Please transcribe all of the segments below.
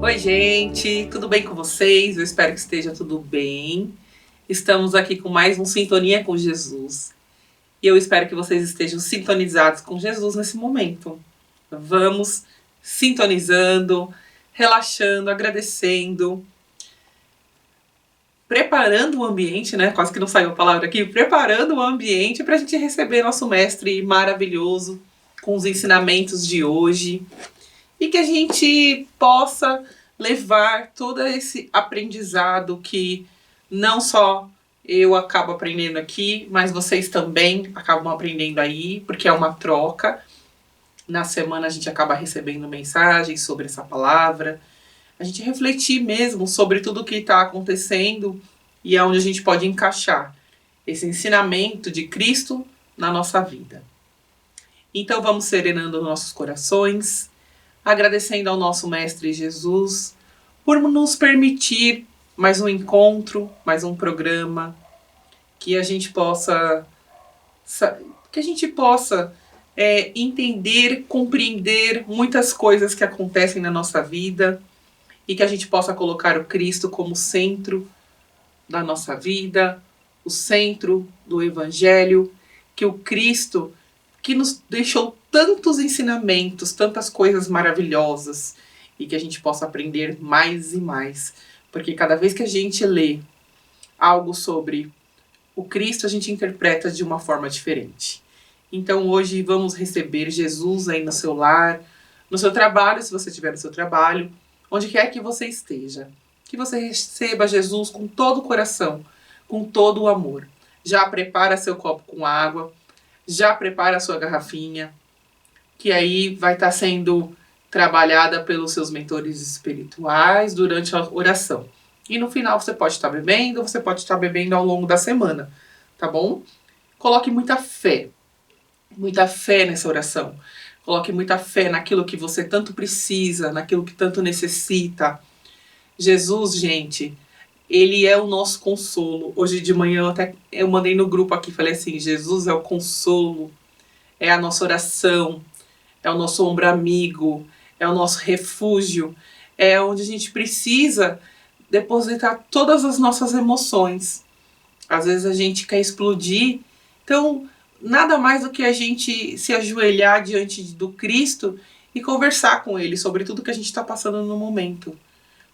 Oi, gente, tudo bem com vocês? Eu espero que esteja tudo bem. Estamos aqui com mais um Sintonia com Jesus. E eu espero que vocês estejam sintonizados com Jesus nesse momento. Vamos sintonizando, relaxando, agradecendo, preparando o ambiente, né? Quase que não saiu a palavra aqui. Preparando o ambiente para a gente receber nosso mestre maravilhoso com os ensinamentos de hoje. E que a gente possa levar todo esse aprendizado que não só eu acabo aprendendo aqui, mas vocês também acabam aprendendo aí, porque é uma troca. Na semana a gente acaba recebendo mensagens sobre essa palavra. A gente refletir mesmo sobre tudo o que está acontecendo e aonde a gente pode encaixar esse ensinamento de Cristo na nossa vida. Então vamos serenando nossos corações, agradecendo ao nosso Mestre Jesus por nos permitir mais um encontro, mais um programa, que a gente possa entender, compreender muitas coisas que acontecem na nossa vida e que a gente possa colocar o Cristo como centro da nossa vida, o centro do Evangelho, que o Cristo que nos deixou tantos ensinamentos, tantas coisas maravilhosas e que a gente possa aprender mais e mais. Porque cada vez que a gente lê algo sobre o Cristo, a gente interpreta de uma forma diferente. Então hoje vamos receber Jesus aí no seu lar, no seu trabalho, se você estiver no seu trabalho, onde quer que você esteja. Que você receba Jesus com todo o coração, com todo o amor. Já prepara seu copo com água, já prepara a sua garrafinha, que aí vai estar sendo trabalhada pelos seus mentores espirituais durante a oração. E no final você pode estar bebendo, você pode estar bebendo ao longo da semana, tá bom? Coloque muita fé nessa oração. Coloque muita fé naquilo que você tanto precisa, naquilo que tanto necessita. Jesus, gente, ele é o nosso consolo. Hoje de manhã eu mandei no grupo aqui, falei assim, Jesus é o consolo, é a nossa oração, é o nosso ombro amigo, é o nosso refúgio, é onde a gente precisa depositar todas as nossas emoções. Às vezes a gente quer explodir, então nada mais do que a gente se ajoelhar diante do Cristo e conversar com Ele sobre tudo que a gente está passando no momento.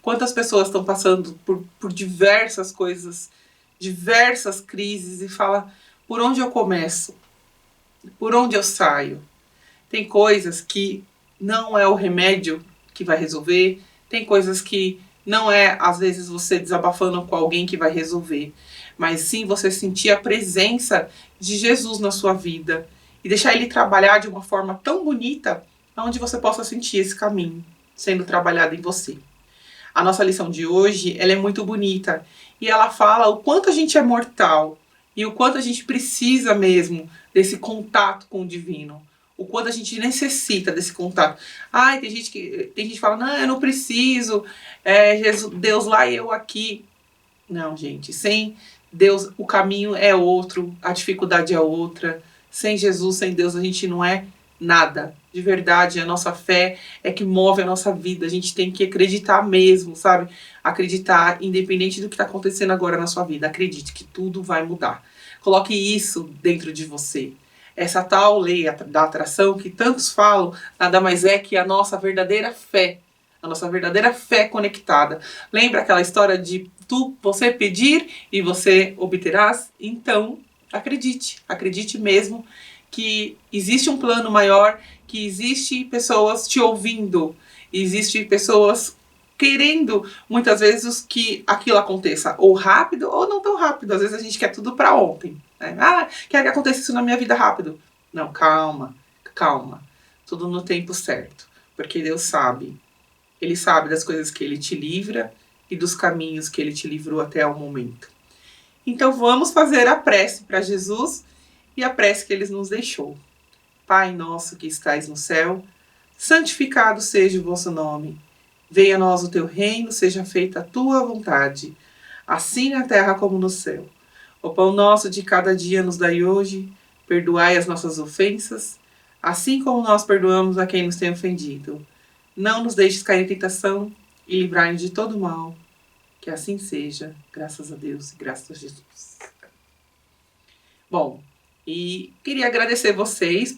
Quantas pessoas estão passando por diversas coisas, diversas crises e fala, por onde eu começo? Por onde eu saio? Tem coisas que não é o remédio que vai resolver, tem coisas que não é, às vezes, você desabafando com alguém que vai resolver, mas sim você sentir a presença de Jesus na sua vida e deixar Ele trabalhar de uma forma tão bonita, onde você possa sentir esse caminho sendo trabalhado em você. A nossa lição de hoje, ela é muito bonita e ela fala o quanto a gente é mortal e o quanto a gente precisa mesmo desse contato com o divino, o quanto a gente necessita desse contato. Ai, tem gente que fala, não, eu não preciso, Jesus, Deus lá e eu aqui. Não, gente, sem Deus o caminho é outro, a dificuldade é outra. Sem Jesus, sem Deus, a gente não é nada. De verdade, a nossa fé é que move a nossa vida. A gente tem que acreditar mesmo, sabe? Acreditar, independente do que está acontecendo agora na sua vida. Acredite que tudo vai mudar. Coloque isso dentro de você. Essa tal lei da atração que tantos falam, nada mais é que a nossa verdadeira fé. A nossa verdadeira fé conectada. Lembra aquela história de você pedir e você obterás? Então, acredite. Acredite mesmo que existe um plano maior, que existe pessoas te ouvindo, existe pessoas querendo muitas vezes que aquilo aconteça ou rápido ou não tão rápido. Às vezes a gente quer tudo para ontem. Né? Ah, quer que aconteça isso na minha vida rápido. Não, calma, calma. Tudo no tempo certo. Porque Deus sabe. Ele sabe das coisas que Ele te livra e dos caminhos que Ele te livrou até o momento. Então vamos fazer a prece para Jesus e a prece que Ele nos deixou. Pai nosso que estais no céu, santificado seja o vosso nome. Venha a nós o teu reino, seja feita a tua vontade, assim na terra como no céu. O pão nosso de cada dia nos dai hoje, perdoai as nossas ofensas, assim como nós perdoamos a quem nos tem ofendido. Não nos deixes cair em tentação e livrai-nos de todo mal. Que assim seja, graças a Deus e graças a Jesus. Bom, e queria agradecer vocês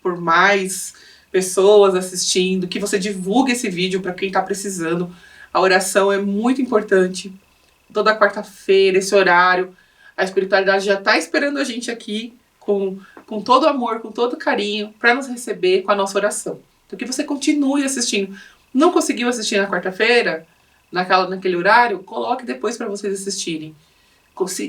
por mais pessoas assistindo, que você divulgue esse vídeo para quem está precisando. A oração é muito importante. Toda quarta-feira, esse horário, a espiritualidade já está esperando a gente aqui com todo amor, com todo carinho, para nos receber com a nossa oração. Então que você continue assistindo. Não conseguiu assistir na quarta-feira, naquele horário, coloque depois para vocês assistirem.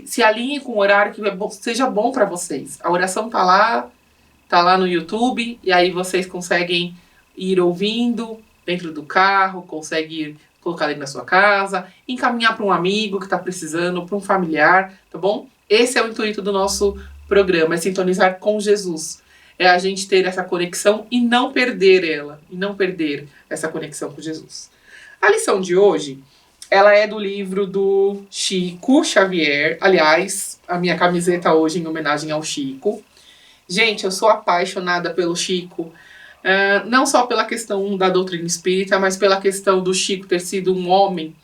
Se alinhe com o horário que seja bom para vocês. A oração tá lá no YouTube, e aí vocês conseguem ir ouvindo dentro do carro, conseguem colocar dentro da sua casa, encaminhar para um amigo que está precisando, para um familiar, tá bom? Esse é o intuito do nosso programa, é sintonizar com Jesus. É a gente ter essa conexão e não perder ela, e não perder essa conexão com Jesus. A lição de hoje, ela é do livro do Chico Xavier. Aliás, a minha camiseta hoje em homenagem ao Chico. Gente, eu sou apaixonada pelo Chico, não só pela questão da doutrina espírita, mas pela questão do Chico ter sido um homem,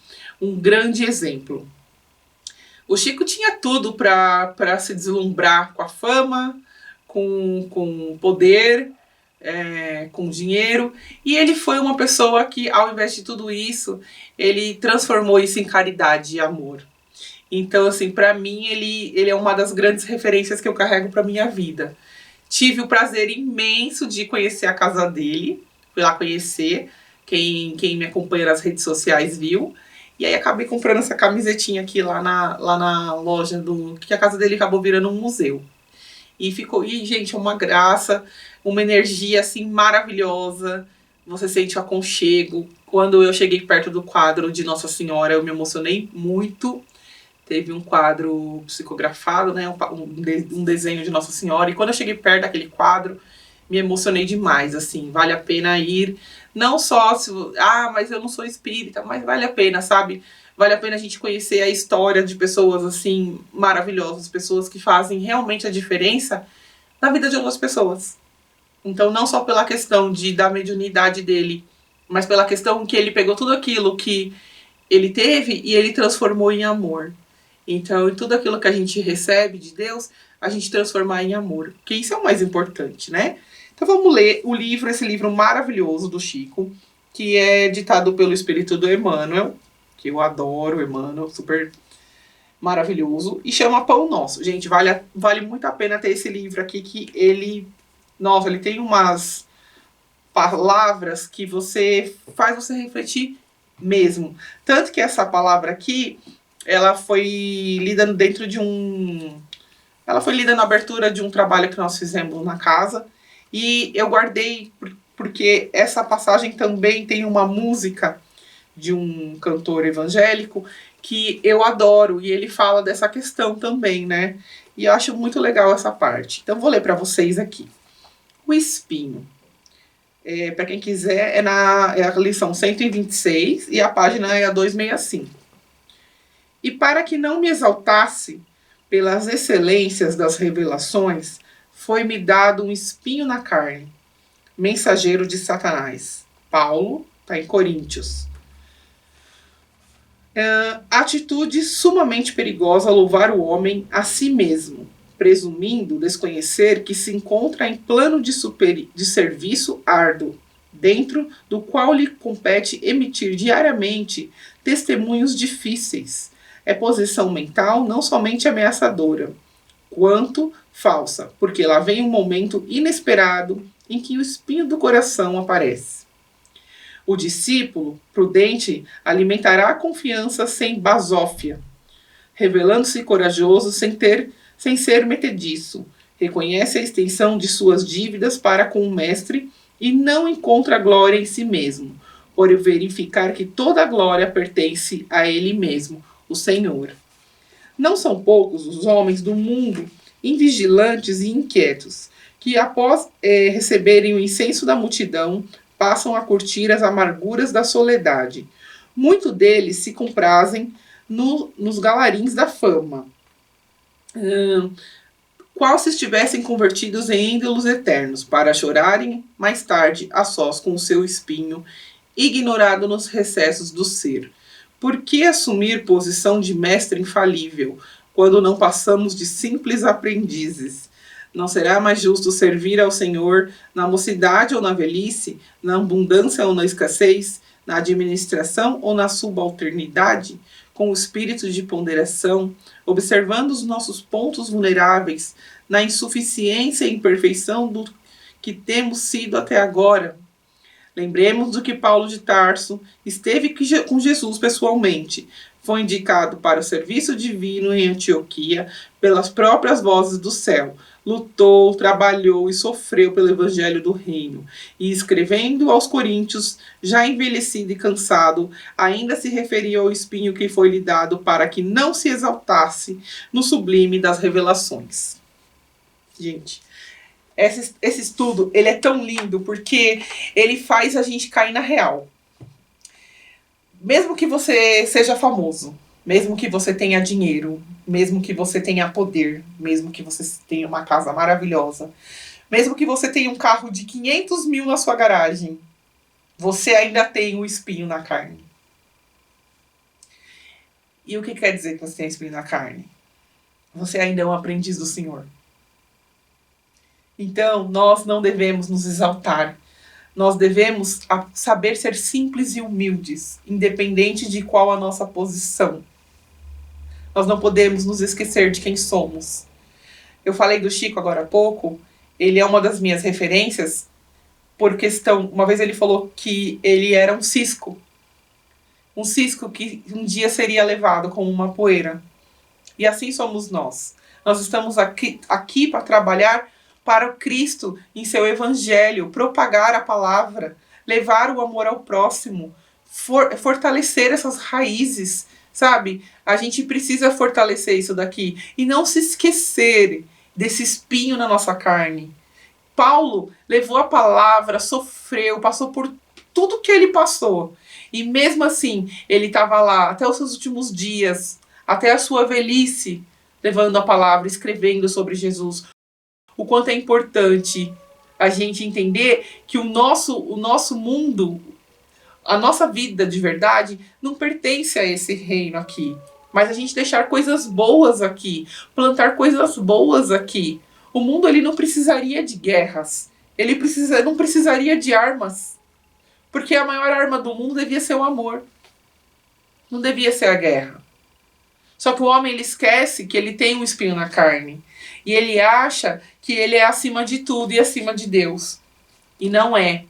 um grande exemplo. O Chico tinha tudo para se deslumbrar com a fama, com poder, com dinheiro, e ele foi uma pessoa que, ao invés de tudo isso, ele transformou isso em caridade e amor. Então, assim, para mim, ele é uma das grandes referências que eu carrego para minha vida. Tive o prazer imenso de conhecer a casa dele, fui lá conhecer, quem me acompanha nas redes sociais viu, e aí acabei comprando essa camisetinha aqui lá na loja que a casa dele acabou virando um museu. E gente, é uma graça, uma energia assim maravilhosa. Você sente o aconchego. Quando eu cheguei perto do quadro de Nossa Senhora, eu me emocionei muito. Teve um quadro psicografado, né, um desenho de Nossa Senhora. E quando eu cheguei perto daquele quadro, me emocionei demais, assim. Vale a pena ir. Não só mas eu não sou espírita, mas vale a pena, sabe? Vale a pena a gente conhecer a história de pessoas, assim, maravilhosas. Pessoas que fazem realmente a diferença na vida de outras pessoas. Então, não só pela questão da mediunidade dele, mas pela questão que ele pegou tudo aquilo que ele teve e ele transformou em amor. Então, tudo aquilo que a gente recebe de Deus, a gente transformar em amor. Porque isso é o mais importante, né? Então vamos ler esse livro maravilhoso do Chico, que é ditado pelo espírito do Emmanuel, que eu adoro, Emmanuel, super maravilhoso, e chama Pão Nosso. Gente, vale muito a pena ter esse livro aqui, que ele tem umas palavras que faz você refletir mesmo. Tanto que essa palavra aqui, ela foi lida ela foi lida na abertura de um trabalho que nós fizemos na casa, e eu guardei porque essa passagem também tem uma música de um cantor evangélico que eu adoro, e ele fala dessa questão também, né? E eu acho muito legal essa parte. Então vou ler para vocês aqui. O espinho. Para quem quiser, é a lição 126 e a página é a 265. E para que não me exaltasse pelas excelências das revelações, foi-me dado um espinho na carne, mensageiro de Satanás. Paulo, está em Coríntios. Atitude sumamente perigosa louvar o homem a si mesmo, presumindo desconhecer que se encontra em plano de serviço árduo, dentro do qual lhe compete emitir diariamente testemunhos difíceis. É posição mental não somente ameaçadora, quanto falsa, porque lá vem um momento inesperado em que o espinho do coração aparece. O discípulo prudente alimentará a confiança sem basófia, revelando-se corajoso sem ser metediço. Reconhece a extensão de suas dívidas para com o mestre e não encontra glória em si mesmo, por verificar que toda a glória pertence a ele mesmo, o Senhor. Não são poucos os homens do mundo invigilantes e inquietos, que após receberem o incenso da multidão, passam a curtir as amarguras da soledade. Muitos deles se comprazem nos galarins da fama, qual se estivessem convertidos em ídolos eternos, para chorarem mais tarde a sós com o seu espinho ignorado nos recessos do ser. Por que assumir posição de mestre infalível, quando não passamos de simples aprendizes? Não será mais justo servir ao Senhor na mocidade ou na velhice, na abundância ou na escassez, na administração ou na subalternidade, com o espírito de ponderação, observando os nossos pontos vulneráveis, na insuficiência e imperfeição do que temos sido até agora? Lembremos do que Paulo de Tarso esteve com Jesus pessoalmente. Foi indicado para o serviço divino em Antioquia pelas próprias vozes do céu. Lutou, trabalhou e sofreu pelo evangelho do reino. E escrevendo aos coríntios, já envelhecido e cansado, ainda se referia ao espinho que foi lhe dado para que não se exaltasse no sublime das revelações. Gente, esse estudo, ele é tão lindo porque ele faz a gente cair na real. Mesmo que você seja famoso, mesmo que você tenha dinheiro, mesmo que você tenha poder, mesmo que você tenha uma casa maravilhosa, mesmo que você tenha um carro de 500 mil na sua garagem, você ainda tem um espinho na carne. E o que quer dizer que você tem espinho na carne? Você ainda é um aprendiz do Senhor. Então, nós não devemos nos exaltar. Nós devemos saber ser simples e humildes, independente de qual a nossa posição. Nós não podemos nos esquecer de quem somos. Eu falei do Chico agora há pouco, ele é uma das minhas referências, por questão, uma vez ele falou que ele era um cisco que um dia seria levado como uma poeira. E assim somos nós. Nós estamos aqui para trabalhar para o Cristo em seu evangelho, propagar a palavra, levar o amor ao próximo, fortalecer essas raízes, sabe? A gente precisa fortalecer isso daqui e não se esquecer desse espinho na nossa carne. Paulo levou a palavra, sofreu, passou por tudo que ele passou. E mesmo assim, ele estava lá até os seus últimos dias, até a sua velhice, levando a palavra, escrevendo sobre Jesus. O quanto é importante a gente entender que o nosso mundo, a nossa vida de verdade, não pertence a esse reino aqui. Mas a gente deixar coisas boas aqui, plantar coisas boas aqui. O mundo ele não precisaria de guerras, ele não precisaria de armas. Porque a maior arma do mundo devia ser o amor. Não devia ser a guerra. Só que o homem ele esquece que ele tem um espinho na carne. E ele acha que ele é acima de tudo e acima de Deus. E não é.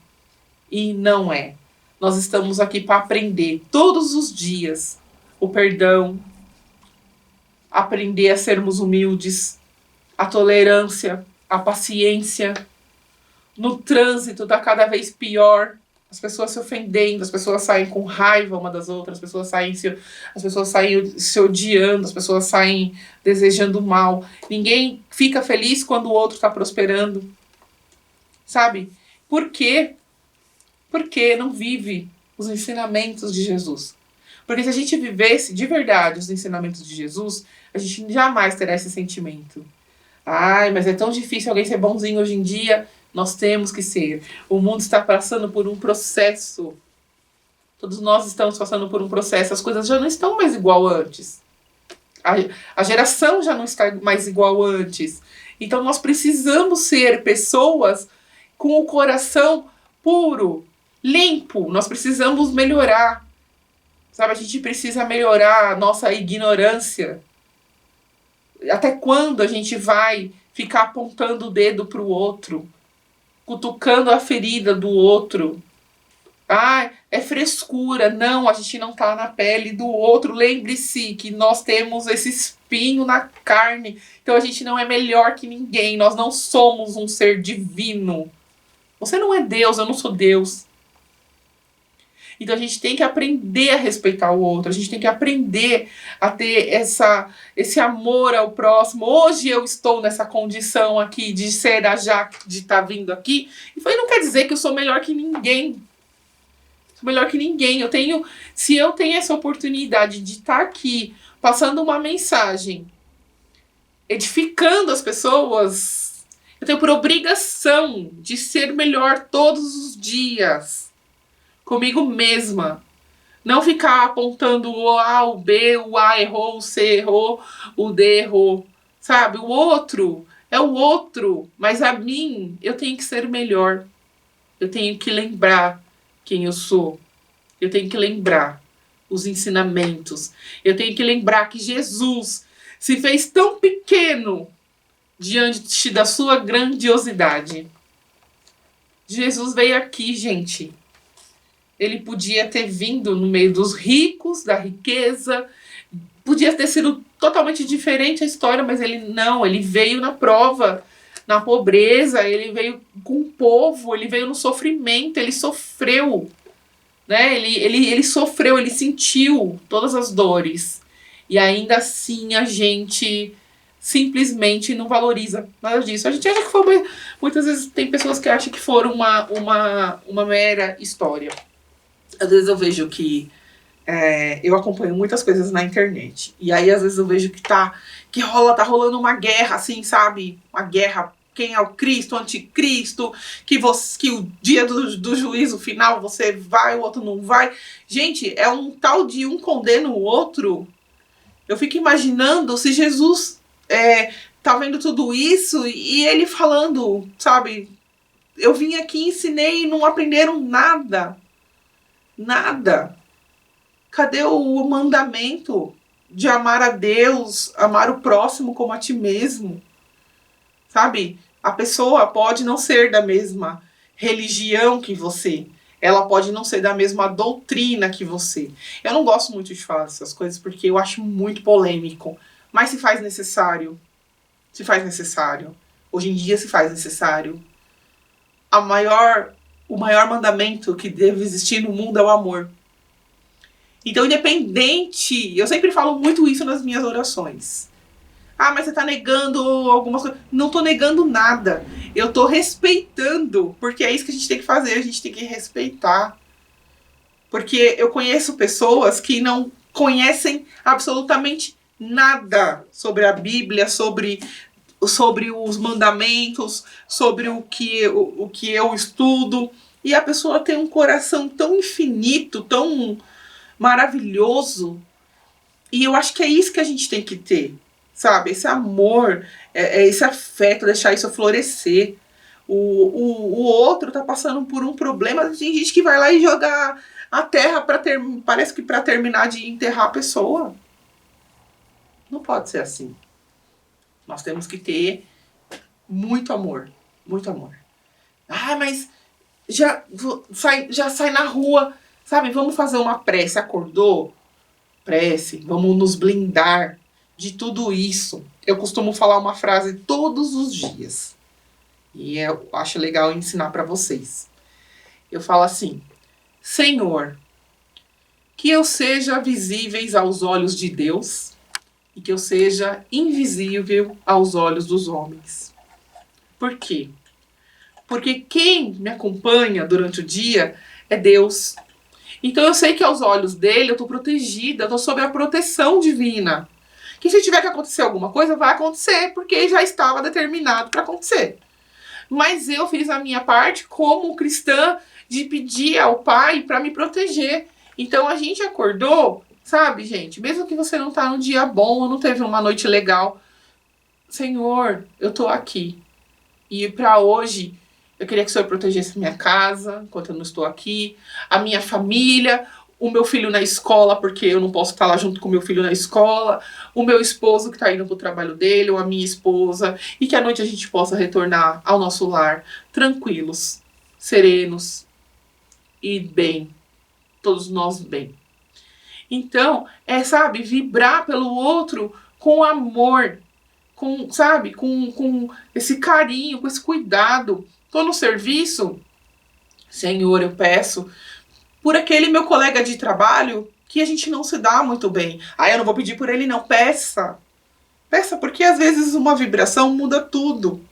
E não é. Nós estamos aqui para aprender todos os dias o perdão, aprender a sermos humildes, a tolerância, a paciência. No trânsito está cada vez pior. As pessoas se ofendendo, as pessoas saem com raiva uma das outras, as pessoas saem se odiando, as pessoas saem desejando mal. Ninguém fica feliz quando o outro está prosperando. Sabe? Por quê? Porque não vive os ensinamentos de Jesus. Porque se a gente vivesse de verdade os ensinamentos de Jesus, a gente jamais terá esse sentimento. Ai, mas é tão difícil alguém ser bonzinho hoje em dia. Nós temos que ser. O mundo está passando por um processo. Todos nós estamos passando por um processo. As coisas já não estão mais igual antes. A geração já não está mais igual antes. Então nós precisamos ser pessoas com o coração puro, limpo. Nós precisamos melhorar. Sabe, a gente precisa melhorar a nossa ignorância. Até quando a gente vai ficar apontando o dedo para o outro? Cutucando a ferida do outro. Ah, é frescura. Não, a gente não tá na pele do outro. Lembre-se que nós temos esse espinho na carne. Então a gente não é melhor que ninguém. Nós não somos um ser divino. Você não é Deus, eu não sou Deus. Então a gente tem que aprender a respeitar o outro. A gente tem que aprender a ter esse amor ao próximo. Hoje eu estou nessa condição aqui de ser a Jaque, de estar vindo aqui. E não quer dizer que eu sou melhor que ninguém. Sou melhor que ninguém. Se eu tenho essa oportunidade de estar aqui, passando uma mensagem, edificando as pessoas, eu tenho por obrigação de ser melhor todos os dias. comigo mesma. Não ficar apontando o A, o B, o A errou, o C errou, o D errou. Sabe? O outro é o outro. Mas a mim, eu tenho que ser melhor. Eu tenho que lembrar quem eu sou. Eu tenho que lembrar os ensinamentos. Eu tenho que lembrar que Jesus se fez tão pequeno diante da sua grandiosidade. Jesus veio aqui, gente. Ele podia ter vindo no meio dos ricos, da riqueza. Podia ter sido totalmente diferente a história, mas ele não. Ele veio na prova, na pobreza. Ele veio com o povo. Ele veio no sofrimento. Ele sofreu. Né? Ele sofreu, ele sentiu todas as dores. E ainda assim a gente simplesmente não valoriza nada disso. A gente acha que foi muitas vezes tem pessoas que acham que foram uma mera história. Às vezes eu vejo que eu acompanho muitas coisas na internet. E aí às vezes eu vejo que tá rolando uma guerra, assim, sabe? Uma guerra. Quem é o Cristo, o anticristo, que o dia do juízo final você vai, o outro não vai. Gente, é um tal de um condena o outro. Eu fico imaginando se Jesus tá vendo tudo isso e ele falando, sabe? Eu vim aqui, ensinei e não aprenderam nada. Nada. Cadê o mandamento de amar a Deus, amar o próximo como a ti mesmo? Sabe? A pessoa pode não ser da mesma religião que você. Ela pode não ser da mesma doutrina que você. Eu não gosto muito de falar essas coisas porque eu acho muito polêmico. Mas se faz necessário. Se faz necessário. Hoje em dia se faz necessário. O maior mandamento que deve existir no mundo é o amor. Então, independente... Eu sempre falo muito isso nas minhas orações. Ah, mas você tá negando algumas coisas. Não tô negando nada. Eu tô respeitando. Porque é isso que a gente tem que fazer. A gente tem que respeitar. Porque eu conheço pessoas que não conhecem absolutamente nada sobre a Bíblia, sobre os mandamentos, sobre o que eu estudo. E a pessoa tem um coração tão infinito, tão maravilhoso. E eu acho que é isso que a gente tem que ter. Sabe, esse amor, esse afeto, deixar isso florescer. O outro tá passando por um problema, tem gente que vai lá e joga a terra parece que para terminar de enterrar a pessoa. Não pode ser assim. Nós temos que ter muito amor, muito amor. Ah, mas já sai na rua, sabe, vamos fazer uma prece, acordou? Prece, vamos nos blindar de tudo isso. Eu costumo falar uma frase todos os dias. E eu acho legal ensinar para vocês. Eu falo assim: Senhor, que eu seja visíveis aos olhos de Deus e que eu seja invisível aos olhos dos homens. Por quê? Porque quem me acompanha durante o dia é Deus. Então eu sei que aos olhos dele eu estou protegida, eu estou sob a proteção divina. Que se tiver que acontecer alguma coisa, vai acontecer, porque já estava determinado para acontecer. Mas eu fiz a minha parte como cristã de pedir ao Pai para me proteger. Então a gente acordou, sabe, gente? Mesmo que você não tá num dia bom ou não teve uma noite legal, Senhor, eu tô aqui. E para hoje, eu queria que o Senhor protegesse a minha casa, enquanto eu não estou aqui, a minha família, o meu filho na escola, porque eu não posso estar lá junto com o meu filho na escola, o meu esposo que está indo para o trabalho dele, ou a minha esposa, e que à noite a gente possa retornar ao nosso lar tranquilos, serenos e bem, todos nós bem. Então, sabe, vibrar pelo outro com amor, com esse carinho, com esse cuidado. Estou no serviço, Senhor, eu peço por aquele meu colega de trabalho que a gente não se dá muito bem. Ah, eu não vou pedir por ele não. Peça. Peça, porque às vezes uma vibração muda tudo.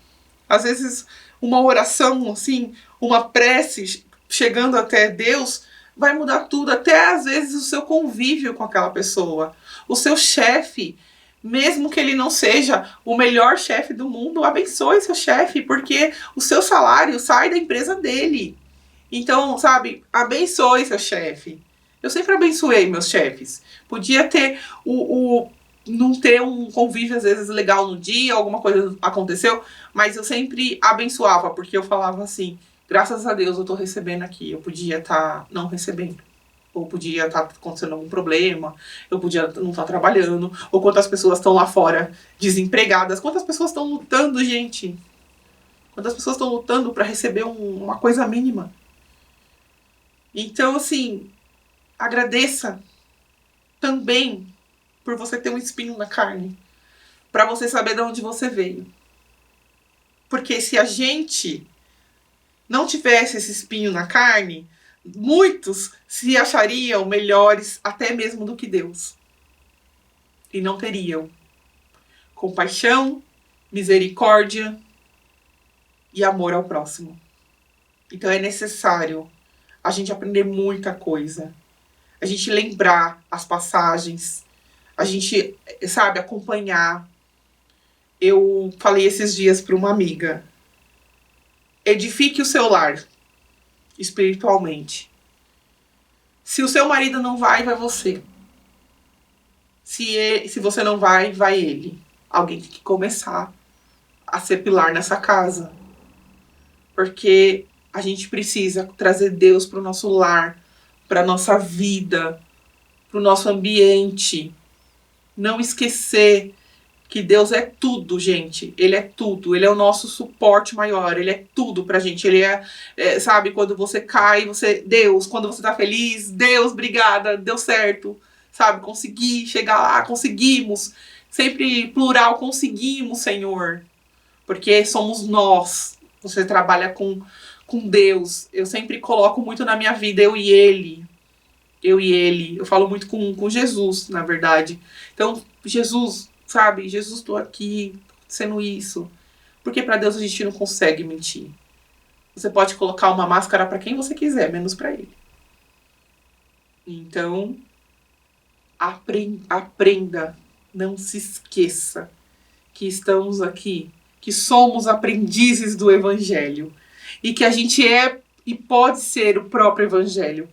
Às vezes uma oração, assim, uma prece chegando até Deus vai mudar tudo. Até às vezes o seu convívio com aquela pessoa. O seu chefe, mesmo que ele não seja o melhor chefe do mundo, abençoe seu chefe, porque o seu salário sai da empresa dele. Então, sabe, abençoe seu chefe. Eu sempre abençoei meus chefes. Podia ter não ter um convívio às vezes legal no dia, alguma coisa aconteceu, mas eu sempre abençoava, porque eu falava assim, graças a Deus eu tô recebendo aqui, eu podia estar não recebendo. Ou podia estar acontecendo algum problema, eu podia não estar trabalhando, ou quantas pessoas estão lá fora desempregadas, quantas pessoas estão lutando, gente. Quantas pessoas estão lutando para receber uma coisa mínima. Então, assim, agradeça também por você ter um espinho na carne, para você saber de onde você veio. Porque se a gente não tivesse esse espinho na carne, muitos se achariam melhores até mesmo do que Deus. E não teriam compaixão, misericórdia e amor ao próximo. Então é necessário a gente aprender muita coisa. A gente lembrar as passagens, a gente, sabe, acompanhar. Eu falei esses dias para uma amiga, edifique o seu lar espiritualmente. Se o seu marido não vai, vai você. Se você não vai, vai ele. Alguém tem que começar a ser pilar nessa casa. Porque a gente precisa trazer Deus para o nosso lar, para a nossa vida, para o nosso ambiente. Não esquecer que Deus é tudo, gente. Ele é tudo. Ele é o nosso suporte maior. Ele é tudo pra gente. Ele sabe, quando você cai, Deus. Quando você tá feliz, Deus, obrigada, deu certo. Sabe, consegui chegar lá, conseguimos. Sempre plural, conseguimos, Senhor. Porque somos nós. Você trabalha com Deus. Eu sempre coloco muito na minha vida, eu e Ele. Eu e Ele. Eu falo muito com Jesus, na verdade. Então, Jesus, sabe? Jesus, estou aqui sendo isso. Porque para Deus a gente não consegue mentir. Você pode colocar uma máscara para quem você quiser, menos para Ele. Então, aprenda. Não se esqueça que estamos aqui, que somos aprendizes do Evangelho. E que a gente é e pode ser o próprio Evangelho.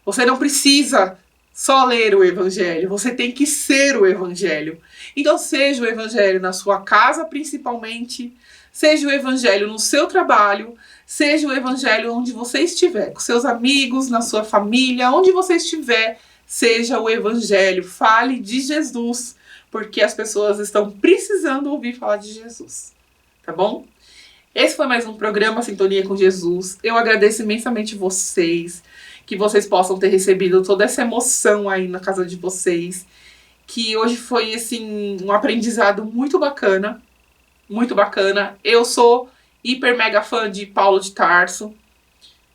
Você não precisa só ler o Evangelho, você tem que ser o Evangelho. Então seja o Evangelho na sua casa principalmente, seja o Evangelho no seu trabalho, seja o Evangelho onde você estiver, com seus amigos, na sua família, onde você estiver, seja o Evangelho. Fale de Jesus, porque as pessoas estão precisando ouvir falar de Jesus. Tá bom? Esse foi mais um programa Sintonia com Jesus. Eu agradeço imensamente vocês, que vocês possam ter recebido toda essa emoção aí na casa de vocês, que hoje foi, assim, um aprendizado muito bacana, muito bacana. Eu sou hiper mega fã de Paulo de Tarso,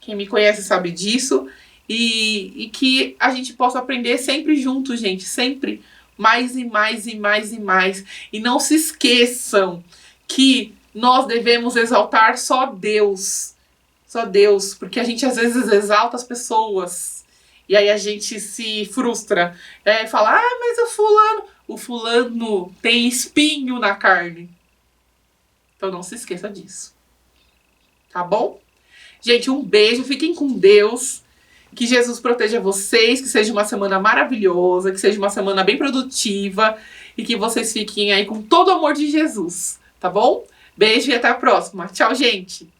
quem me conhece sabe disso, e que a gente possa aprender sempre junto, gente, sempre mais e mais e mais e mais. E não se esqueçam que nós devemos exaltar só Deus. Só Deus, porque a gente às vezes exalta as pessoas e aí a gente se frustra. Fala, mas o fulano tem espinho na carne. Então não se esqueça disso. Tá bom? Gente, um beijo, fiquem com Deus. Que Jesus proteja vocês, que seja uma semana maravilhosa, que seja uma semana bem produtiva e que vocês fiquem aí com todo o amor de Jesus, tá bom? Beijo e até a próxima. Tchau, gente!